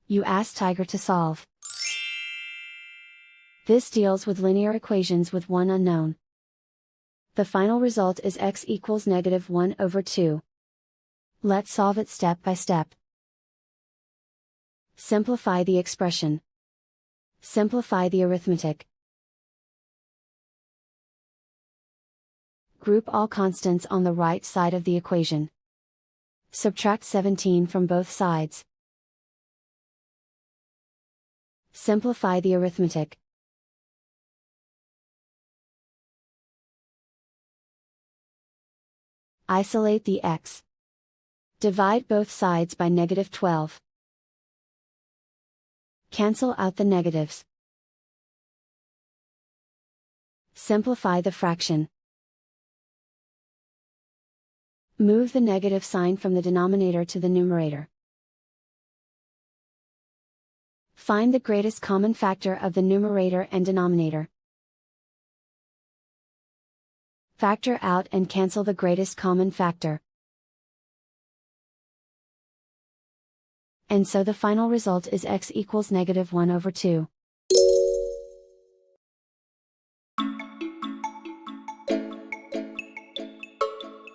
You ask Tiger to solve. This deals with linear equations with one unknown. The final result is x equals -1/2. Let's solve it step by step. Simplify the expression. Simplify the arithmetic. Group all constants on the right side of the equation. Subtract 17 from both sides. Simplify the arithmetic. Isolate the x. Divide both sides by -12. Cancel out the negatives. Simplify the fraction. Move the negative sign from the denominator to the numerator. Find the greatest common factor of the numerator and denominator. Factor out and cancel the greatest common factor. And so the final result is x equals -1/2.